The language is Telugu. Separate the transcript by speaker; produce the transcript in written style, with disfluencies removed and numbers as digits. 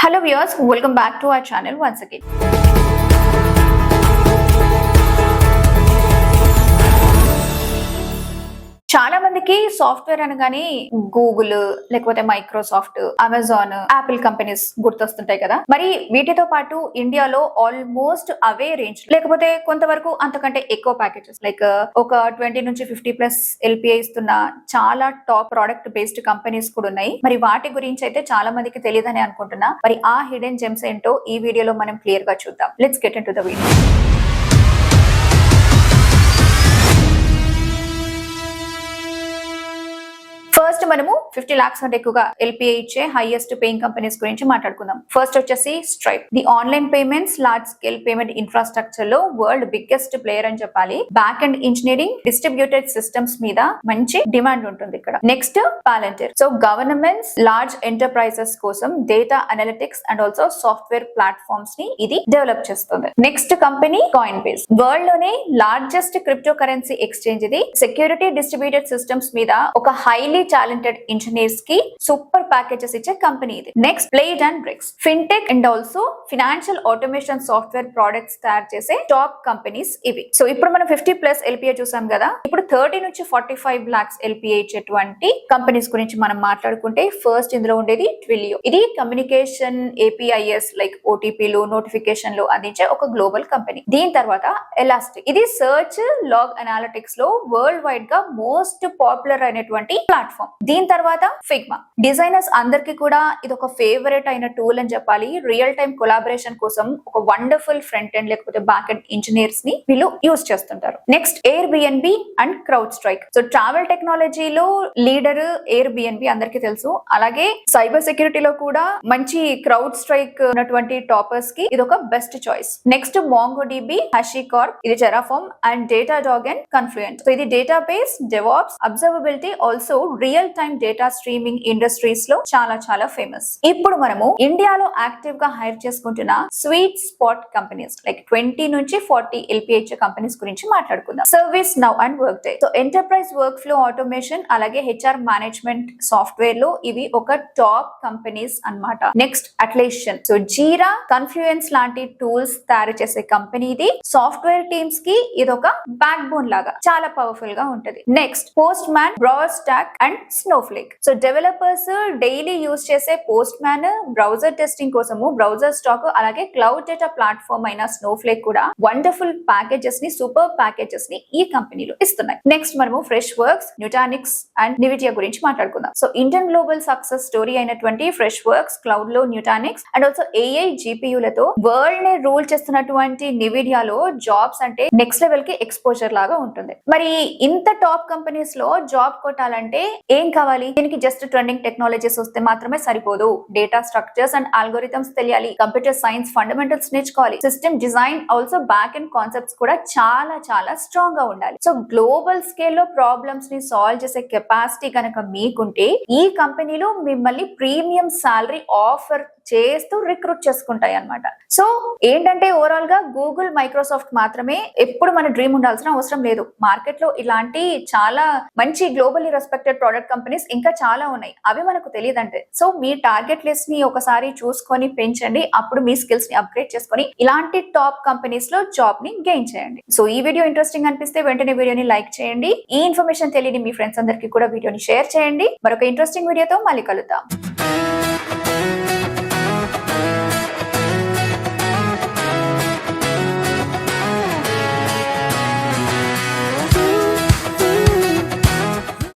Speaker 1: Hello viewers, welcome back to our channel once again. చాలా మందికి సాఫ్ట్వేర్ అనగానే గూగుల్ లేకపోతే మైక్రోసాఫ్ట్, అమెజాన్, యాపిల్ కంపెనీస్ గుర్తొస్తుంటాయి కదా. మరి వీటితో పాటు ఇండియాలో ఆల్మోస్ట్ అవే రేంజ్ లేకపోతే కొంతవరకు అంతకంటే ఎక్కువ ప్యాకేజెస్ లైక్ ఒక 20 నుంచి 50+ LPI ఇస్తున్న చాలా టాప్ ప్రోడక్ట్ బేస్డ్ కంపెనీస్ కూడా ఉన్నాయి. మరి వాటి గురించి అయితే చాలా మందికి తెలియదని అనుకుంటున్నా. మరి ఆ హిడెన్ జెమ్స్ ఏంటో ఈ వీడియోలో మనం క్లియర్ గా చూద్దాం. Let's get into the video. First మనము 50 lakhs అంటే ఎక్కువగా LPI ఇచ్చే హైయెస్ట్ పేయింగ్ కంపెనీస్ గురించి మాట్లాడుకుందాం. ఫస్ట్ వచ్చేసి Stripe. The online payments large scale payment infrastructure లో వరల్డ్ బిగ్గెస్ట్ ప్లేయర్ అని చెప్పాలి. Back end engineering, distributed systems మీద మంచి డిమాండ్ ఉంటుంది ఇక్కడ. Next Palantir. So governments, large enterprises కోసం data analytics and also software platforms ని ఇది డెవలప్ చేస్తుంది. Next company Coinbase. World లోనే లార్జెస్ట్ క్రిప్టో కరెన్సీ ఎక్స్చేంజ్ ఇది. సెక్యూరిటీ, డిస్ట్రిబ్యూటెడ్ సిస్టమ్స్ మీద ఒక హైలీ టాలెంటెడ్ ఇంజనీర్స్ కి సూపర్ ప్యాకేజెస్ ఇచ్చే కంపెనీ ఇది. Next Plaid and Brex. Fintech and also financial automation software products తయారు చేసే టాప్ కంపెనీస్ ఇవి. సో ఇప్పుడు మనం 50+ LPI చూసాం కదా. ఇప్పుడు 30 నుంచి 45 lakhs LPI ఇచ్చేటువంటి కంపెనీస్ గురించి మనం మాట్లాడుకుంటే ఫస్ట్ ఇందులో ఉండేది ట్విలియో. ఇది కమ్యూనికేషన్ APIs లైక్ OTPలు, నోటిఫికేషన్లు అందించే ఒక గ్లోబల్ కంపెనీ. దీని తర్వాత ఎలాస్టిక్. ఇది సర్చ్, లాగ్ అనాలిటిక్స్ లో వరల్డ్ వైడ్ గా మోస్ట్ పాపులర్ అయినటువంటి ప్లాట్ఫామ్. దీని తర్వాత ఫిగ్మా. డిజైనర్స్ అందరికి కూడా ఇది ఒక ఫేవరెట్ అయిన టూల్ అని చెప్పాలి. రియల్ టైమ్ కొలాబరేషన్ కోసం ఒక వండర్ఫుల్ ఫ్రంట్ ఎండ్ లేకపోతే బ్యాక్ ఎండ్ ఇంజనీర్స్ ని వీళ్ళు యూజ్ చేస్తుంటారు. Next Airbnb and crowd strike. So travel టెక్నాలజీలో లీడర్ Airbnb అందరికి తెలుసు. అలాగే సైబర్ సెక్యూరిటీలో కూడా మంచి క్రౌడ్ స్ట్రైక్ ఉన్నటువంటి టాపర్స్ కి ఇది ఒక best choice. Next MongoDB, HashiCorp, ఇది Terraform and Datadog and Confluent. So ఇది database, devops, observability, also real time data streaming industries లో చాలా చాలా ఫేమస్. ఇప్పుడు మనము ఇండియాలో యాక్టివ్ గా హైర్ చేసుకుంటున్న స్వీట్ స్పాట్ కంపెనీస్ లైక్ 20 నుంచి 40 LPI ఇచ్చే కంపెనీస్ గురించి మాట్లాడుకుందాం. Service now and work day. So enterprise work flow automation అలాగే HR మేనేజ్మెంట్ సాఫ్ట్వేర్ లో ఇవి ఒక టాప్ కంపెనీస్ అన్నమాట. నెక్స్ట్ అట్లేషన్. సో జీరా, కన్ఫ్లూయెన్స్ లాంటి టూల్స్ తయారు చేసే కంపెనీ ఇది. సాఫ్ట్వేర్ టీమ్స్ కి ఇది ఒక బ్యాక్ బోన్ లాగా చాలా పవర్ఫుల్ గా ఉంటది. Next post man, browser stock and Snowflake. So developers daily use చేసే పోస్ట్ మ్యాన్, బ్రౌజర్ టెస్టింగ్ కోసము బ్రౌజర్ స్టాక్ అలాగే క్లౌడ్ డేటా ప్లాట్ఫామ్ అయిన స్నోఫ్లేక్ కూడా వండర్ఫుల్ ప్యాకేజెస్ ని, సూపర్ ప్యాకేజెస్ ని ఈ కంపెనీలు ఇస్తున్నాయి. నెక్స్ట్ మనము fresh works, Nutanix and Nvidia గురించి మాట్లాడుకుందాం. So Indian global success story అయినటువంటి ఫ్రెష్ వర్క్స్, క్లౌడ్ లో Nutanix and also AI GPU లతో వరల్డ్ ని రూల్ చేస్తున్నటువంటి Nvidia లో జాబ్స్ అంటే నెక్స్ట్ లెవెల్ కి ఎక్స్పోజర్ లాగా ఉంటుంది. మరి ఇంత టాప్ కంపెనీస్ లో జాబ్ కొట్టాలంటే ఏం కావాలి? దీనికి జస్ట్ ట్రెండింగ్ టెక్నాలజీస్ వస్తే మాత్రమే సరిపోదు. డేటా స్ట్రక్చర్స్ అండ్ ఆల్గోరిథమ్స్ తెలియాలి. కంప్యూటర్ సైన్స్ ఫండమెంటల్స్ నేర్చుకోవాలి. System design, also back and concepts కూడా చాలా చాలా స్ట్రాంగ్ గా ఉండాలి. సో గ్లోబల్ స్కేల్ లో ప్రాబ్లమ్స్ ని సాల్వ్ చేసే కెపాసిటీ కనుక మీకుంటే ఈ కంపెనీలు మిమ్మల్ని ప్రీమియం సాలరీ ఆఫర్ చేస్తూ రిక్రూట్ చేసుకుంటాయి అన్నమాట. సో ఏంటంటే ఓవరాల్ గా గూగుల్, మైక్రోసాఫ్ట్ మాత్రమే ఎప్పుడు మన డ్రీమ్ ఉండాల్సిన అవసరం లేదు. మార్కెట్ లో ఇలాంటి చాలా మంచి గ్లోబల్లీ రెస్పెక్టెడ్ ప్రొడక్ట్ కంపెనీస్ ఇంకా చాలా ఉన్నాయి. అవి మనకు తెలియదంటే. సో మీ టార్గెట్ లిస్ట్ ని ఒకసారి చూసుకొని పెంచండి. అప్పుడు మీ స్కిల్స్ ని అప్గ్రేడ్ చేసుకొని ఇలాంటి టాప్ కంపెనీస్ లో జాబ్ ని గెయిన్ చేయండి. సో ఈ వీడియో ఇంట్రెస్టింగ్ అనిపిస్తే వెంటనే వీడియోని లైక్ చేయండి. ఈ ఇన్ఫర్మేషన్ తెలియని మీ ఫ్రెండ్స్ అందరికీ కూడా వీడియోని షేర్ చేయండి. మరొక ఇంట్రెస్టింగ్ వీడియోతో మళ్ళీ కలుద్దాం.